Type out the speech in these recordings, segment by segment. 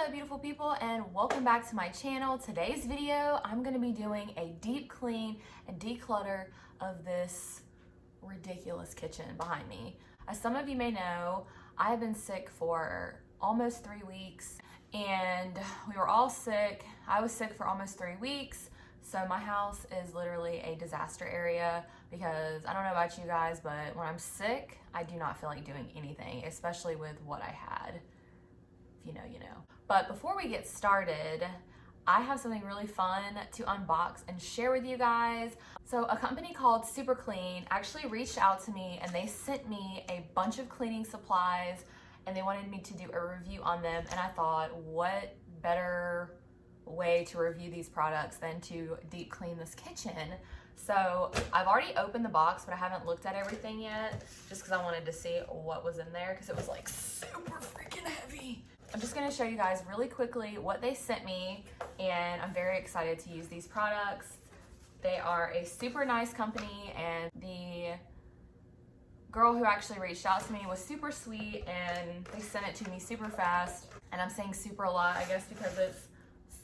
Hello beautiful people, and welcome back to my channel. Today's video, I'm going to be doing a deep clean and declutter of this ridiculous kitchen behind me. As some of you may know, I have been sick for almost 3 weeks, and we were all sick. I was sick for almost 3 weeks, so my house is literally a disaster area because I don't know about you guys, but when I'm sick, I do not feel like doing anything, especially with what I had. If you know, you know. But before we get started, I have something really fun to unbox and share with you guys. So a company called Super Clean actually reached out to me and they sent me a bunch of cleaning supplies and they wanted me to do a review on them. And I thought, what better way to review these products than to deep clean this kitchen? So I've already opened the box, but I haven't looked at everything yet just because I wanted to see what was in there because it was like super freaking heavy. I'm just gonna show you guys really quickly what they sent me, and I'm very excited to use these products. They are a super nice company, and the girl who actually reached out to me was super sweet, and they sent it to me super fast. And I'm saying super a lot, I guess, because it's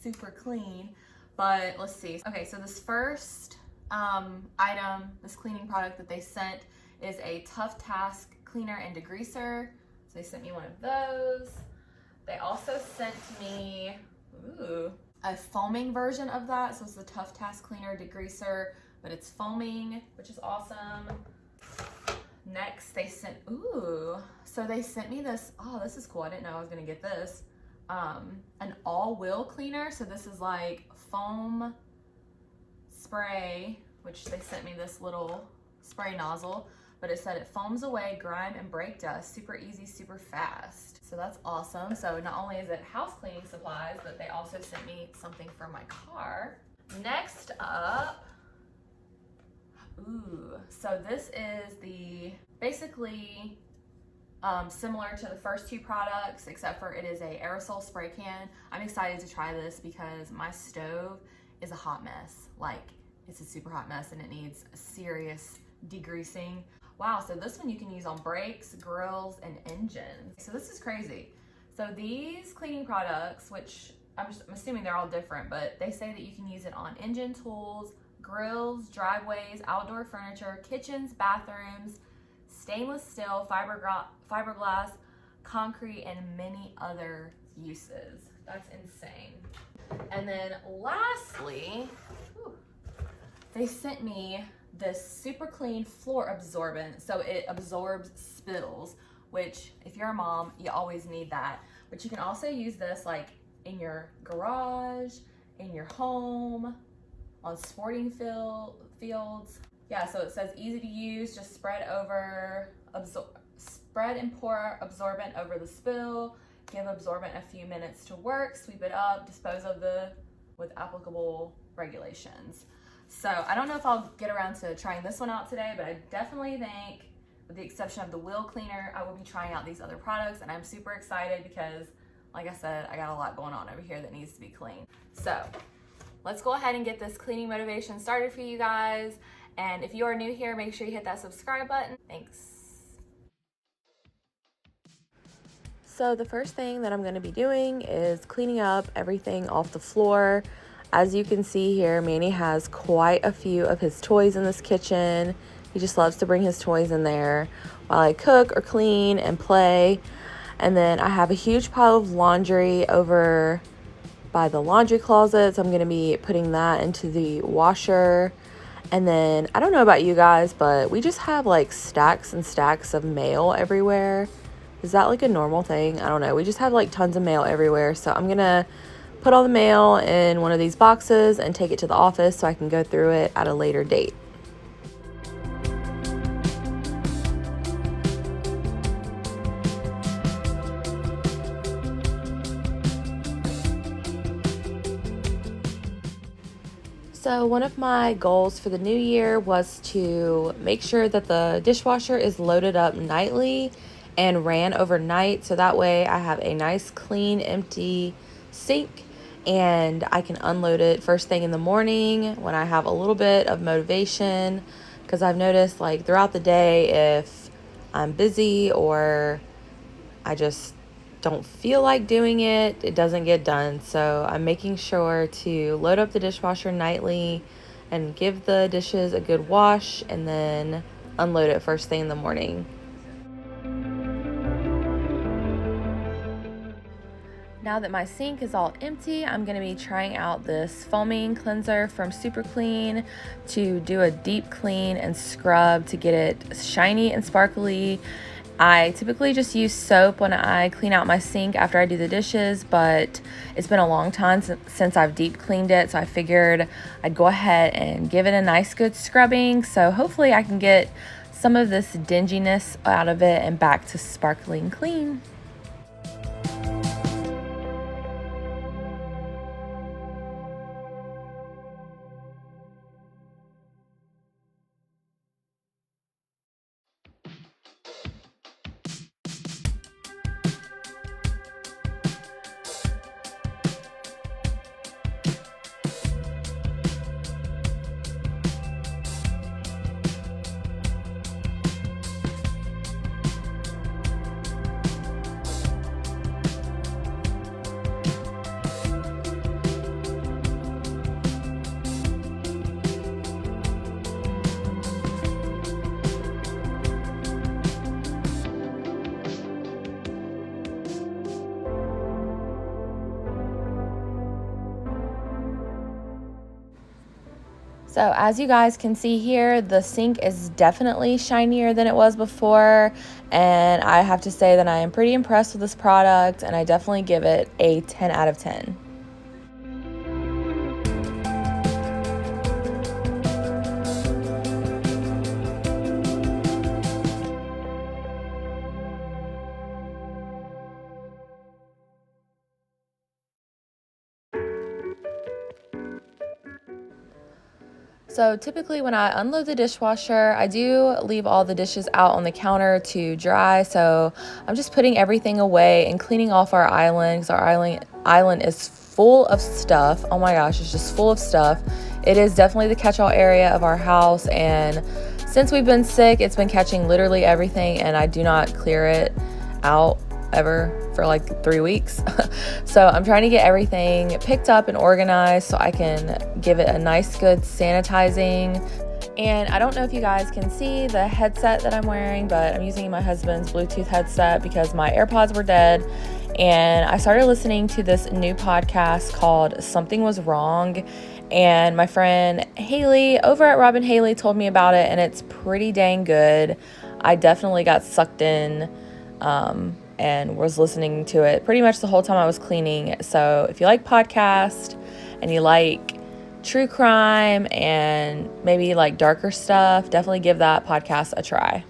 super clean, but let's see. Okay, so this first item, this cleaning product that they sent is a Tough Task cleaner and degreaser. So they sent me one of those. They also sent me a foaming version of that. So it's the Tough Task cleaner degreaser, but it's foaming, which is awesome. Next, they sent, so they sent me this, this is cool. I didn't know I was gonna get this. An all-wheel cleaner. So this is like foam spray, which they sent me this little spray nozzle, but it said it foams away grime and brake dust, super easy, super fast. So that's awesome. So not only is it house cleaning supplies, but they also sent me something for my car. Next up, so this is the basically similar to the first two products, except for it is a aerosol spray can. I'm excited to try this because my stove is a hot mess. Like, it's a super hot mess and it needs a serious degreasing. Wow, so this one you can use on brakes, grills, and engines. So this is crazy. So these cleaning products, which I'm assuming they're all different, but they say that you can use it on engine tools, grills, driveways, outdoor furniture, kitchens, bathrooms, stainless steel, fiberglass, concrete, and many other uses. That's insane. And then lastly, they sent me this super clean floor absorbent. So it absorbs spills, which if you're a mom, you always need that. But you can also use this like in your garage, in your home, on sporting fields. Yeah, so it says easy to use, just spread and pour absorbent over the spill, give absorbent a few minutes to work, sweep it up, dispose of with applicable regulations. So I don't know if I'll get around to trying this one out today, but I definitely think, with the exception of the wheel cleaner, I will be trying out these other products, and I'm super excited because, like I said, I got a lot going on over here that needs to be cleaned. So let's go ahead and get this cleaning motivation started for you guys. And if you are new here, make sure you hit that subscribe button. Thanks. So the first thing that I'm going to be doing is cleaning up everything off the floor. As you can see here, Manny has quite a few of his toys in this kitchen. He just loves to bring his toys in there while I cook or clean and play. And then I have a huge pile of laundry over by the laundry closet, so I'm going to be putting that into the washer. And then, I don't know about you guys, but we just have like stacks and stacks of mail everywhere. Is that like a normal thing? I don't know. We just have like tons of mail everywhere, so I'm going to put all the mail in one of these boxes and take it to the office so I can go through it at a later date. So one of my goals for the new year was to make sure that the dishwasher is loaded up nightly and ran overnight, so that way I have a nice clean empty sink and I can unload it first thing in the morning when I have a little bit of motivation, because I've noticed like throughout the day, if I'm busy or I just don't feel like doing it, it doesn't get done. So I'm making sure to load up the dishwasher nightly and give the dishes a good wash and then unload it first thing in the morning. Now that my sink is all empty, I'm going to be trying out this foaming cleanser from Super Clean to do a deep clean and scrub to get it shiny and sparkly. I typically just use soap when I clean out my sink after I do the dishes, but it's been a long time since I've deep cleaned it, so I figured I'd go ahead and give it a nice good scrubbing. So hopefully I can get some of this dinginess out of it and back to sparkling clean. So as you guys can see here, the sink is definitely shinier than it was before, and I have to say that I am pretty impressed with this product, and I definitely give it a 10 out of 10. So typically when I unload the dishwasher, I do leave all the dishes out on the counter to dry. So I'm just putting everything away and cleaning off our island, because our island is full of stuff. Oh my gosh, it's just full of stuff. It is definitely the catch-all area of our house, and since we've been sick, it's been catching literally everything, and I do not clear it out ever for like 3 weeks. So I'm trying to get everything picked up and organized so I can give it a nice good sanitizing. And I don't know if you guys can see the headset that I'm wearing, but I'm using my husband's Bluetooth headset because my AirPods were dead. And I started listening to this new podcast called Something Was Wrong. And my friend Haley over at Robin Haley told me about it, and it's pretty dang good. I definitely got sucked in and was listening to it pretty much the whole time I was cleaning. So if you like podcasts and you like true crime and maybe like darker stuff, definitely give that podcast a try.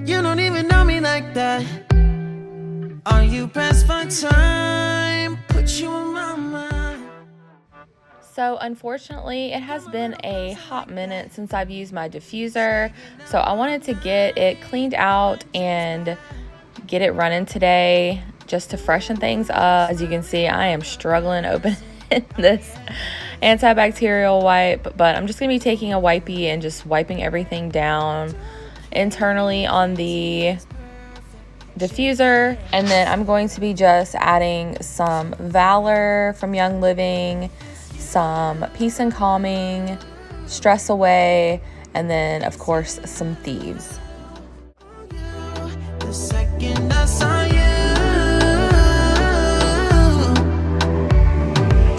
You don't even know me like that. Are you pressed for time? Put So unfortunately, it has been a hot minute since I've used my diffuser, so I wanted to get it cleaned out and get it running today just to freshen things up. As you can see, I am struggling opening this antibacterial wipe, but I'm just gonna be taking a wipey and just wiping everything down internally on the diffuser, and then I'm going to be just adding some Valor from Young Living, some Peace and Calming, Stress Away, and then of course some Thieves. The second I saw you,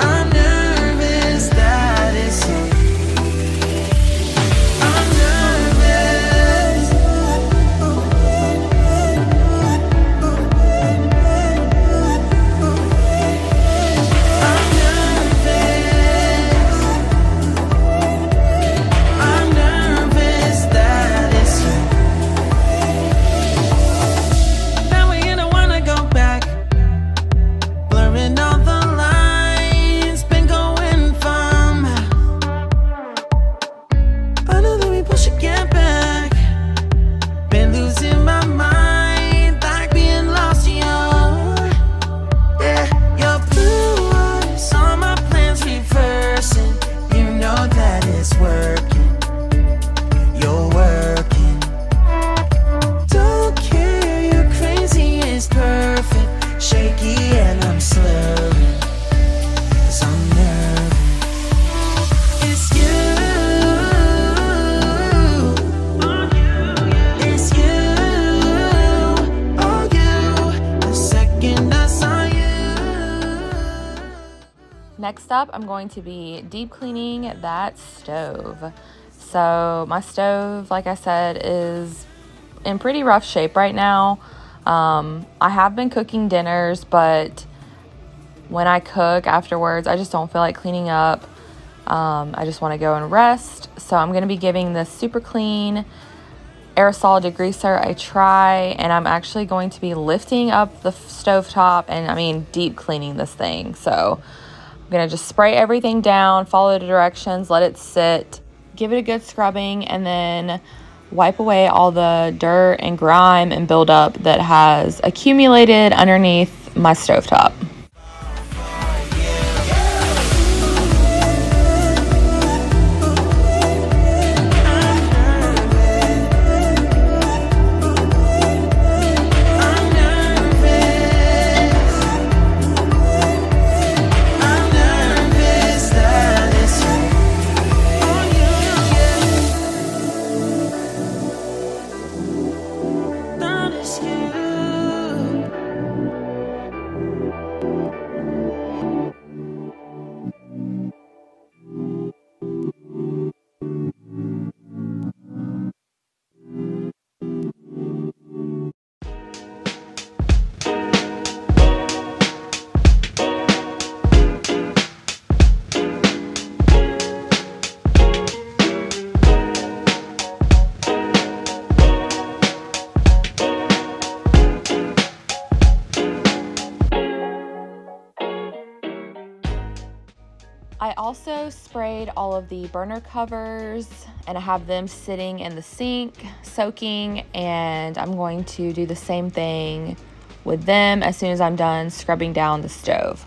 I'm nervous that it's you. I'm nervous. I'm nervous that it's you. Now we don't wanna go back. Blurring all the lines, been going from. I know that we both should get back. Been losing my mind, like being lost in your blue eyes. All my plans reversing. You know that it's working. You're working. Don't care, you're crazy, it's perfect. Shaky and I'm slurring, 'cause I'm nervous. It's you. It's you. Oh, you. The second I saw you. Next up, I'm going to be deep cleaning that stove. So my stove, like I said, is in pretty rough shape right now. I have been cooking dinners, but when I cook afterwards, I just don't feel like cleaning up. I just want to go and rest. So I'm going to be giving this super clean aerosol degreaser a try, and I'm actually going to be lifting up the stovetop and deep cleaning this thing. So I'm going to just spray everything down, follow the directions, let it sit, give it a good scrubbing, and then wipe away all the dirt and grime and buildup that has accumulated underneath my stovetop. I also sprayed all of the burner covers and I have them sitting in the sink soaking, and I'm going to do the same thing with them as soon as I'm done scrubbing down the stove.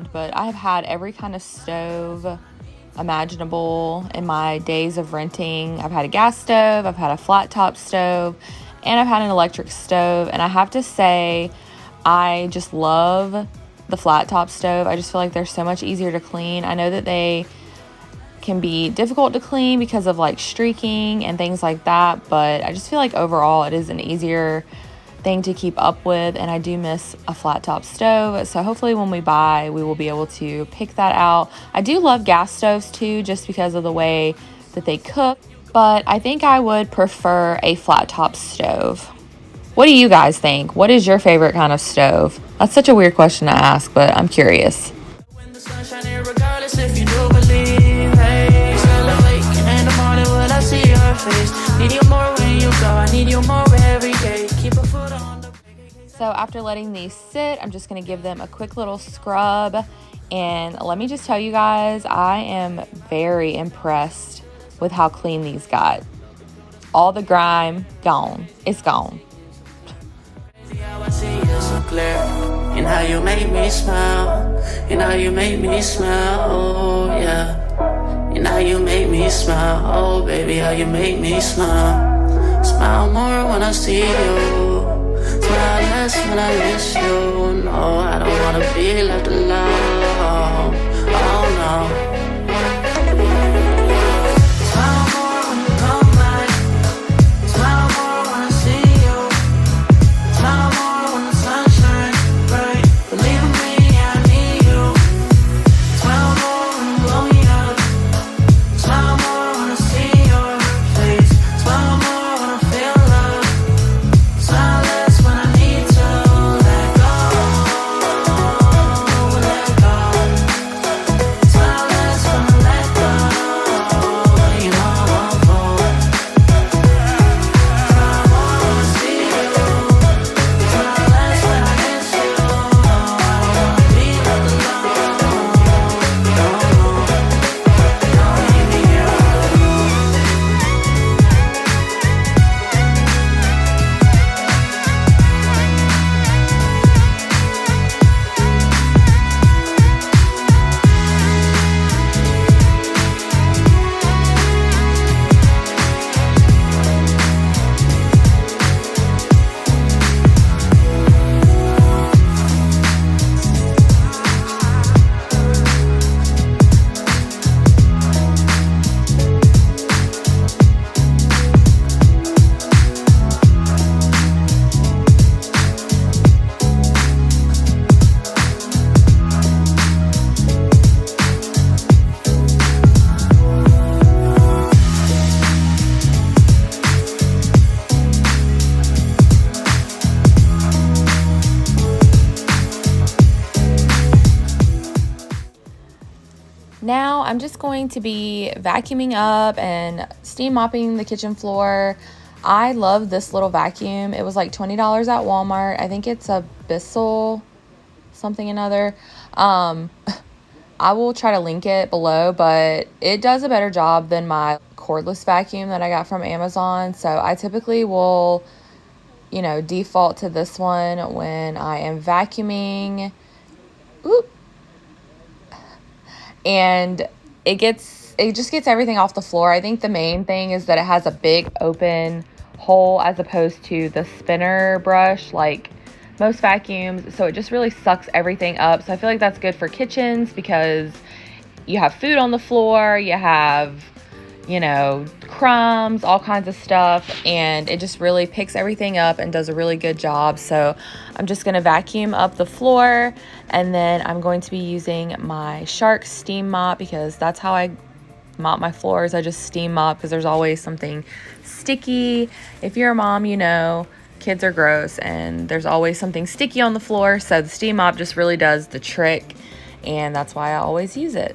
old, but I have had every kind of stove imaginable in my days of renting. I've had a gas stove, I've had a flat top stove, and I've had an electric stove. And I have to say, I just love the flat top stove. I just feel like they're so much easier to clean. I know that they can be difficult to clean because of like streaking and things like that, but I just feel like overall it is an easier thing to keep up with, and I do miss a flat top stove. So hopefully when we buy, we will be able to pick that out. I do love gas stoves too, just because of the way that they cook, but I think I would prefer a flat top stove. What do you guys think? What is your favorite kind of stove? That's such a weird question to ask, but I'm curious. When the sun's shining, regardless if you do believe, hey, still awake in the morning when I see your face. Need you more when you go, I need you more every day. Keep a foot on the... So after letting these sit, I'm just going to give them a quick little scrub. And let me just tell you guys, I am very impressed with how clean these got. All the grime, gone. It's gone. How I see you so clear, and how you make me smile, and how you make me smile, oh yeah, and how you make me smile, oh baby, how you make me smile. Smile more when I see you, smile less when I miss you. No, I don't wanna be left alone, oh no. Smile more when you come back, smile more when I see you. Smile more when the sun shines bright. Believe in me, I need you. Smile more when you blow me up. Smile more when I see your face. Smile more when I feel love. Smile less when I need to let go. Let go. Smile less when I let go. You know I won't fall. Smile more when I see you. Now I'm just going to be vacuuming up and steam mopping the kitchen floor. I love this little vacuum. It was like $20 at Walmart. I think it's a Bissell something another. I will try to link it below, but it does a better job than my cordless vacuum that I got from Amazon. So I typically will, default to this one when I am vacuuming. Oop. And it just gets everything off the floor. I think the main thing is that it has a big open hole as opposed to the spinner brush like most vacuums. So it just really sucks everything up. So I feel like that's good for kitchens because you have food on the floor, you have, crumbs, all kinds of stuff, and it just really picks everything up and does a really good job. So I'm just going to vacuum up the floor, and then I'm going to be using my Shark steam mop because that's how I mop my floors. I just steam mop because there's always something sticky. If you're a mom, kids are gross and there's always something sticky on the floor. So the steam mop just really does the trick, and that's why I always use it.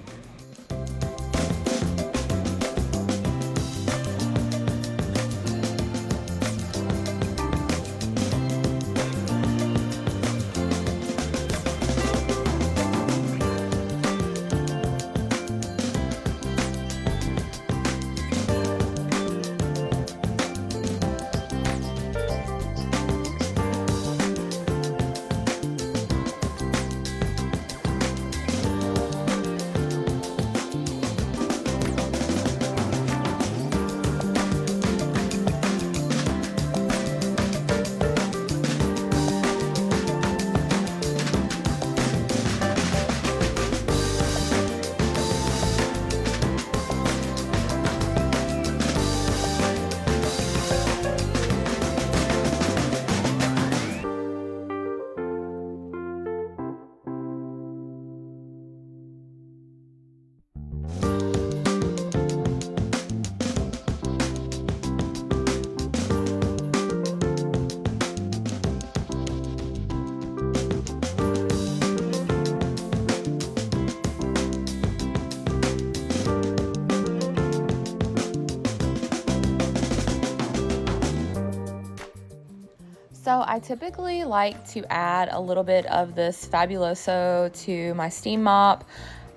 So I typically like to add a little bit of this Fabuloso to my steam mop.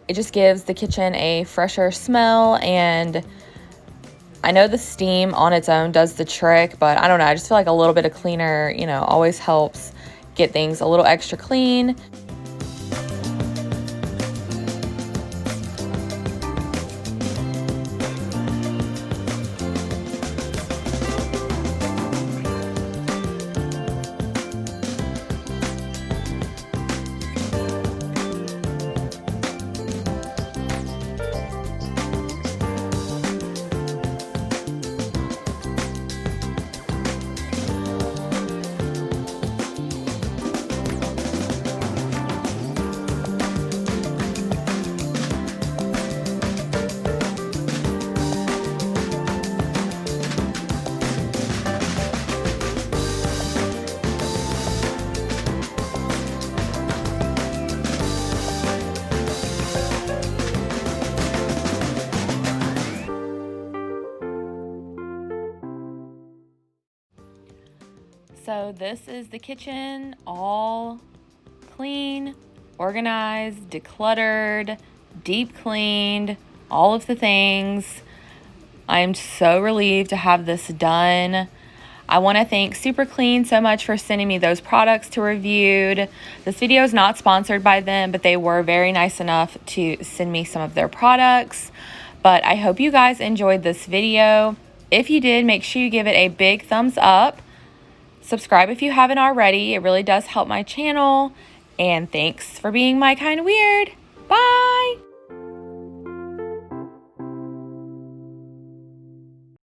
It just gives the kitchen a fresher smell, and I know the steam on its own does the trick, but I don't know, I just feel like a little bit of cleaner, you know, always helps get things a little extra clean. So this is the kitchen, all clean, organized, decluttered, deep cleaned, all of the things. I'm so relieved to have this done. I want to thank Super Clean so much for sending me those products to review. This video is not sponsored by them, but they were very nice enough to send me some of their products. But I hope you guys enjoyed this video. If you did, make sure you give it a big thumbs up. Subscribe if you haven't already. It really does help my channel. And thanks for being my kind of weird. Bye!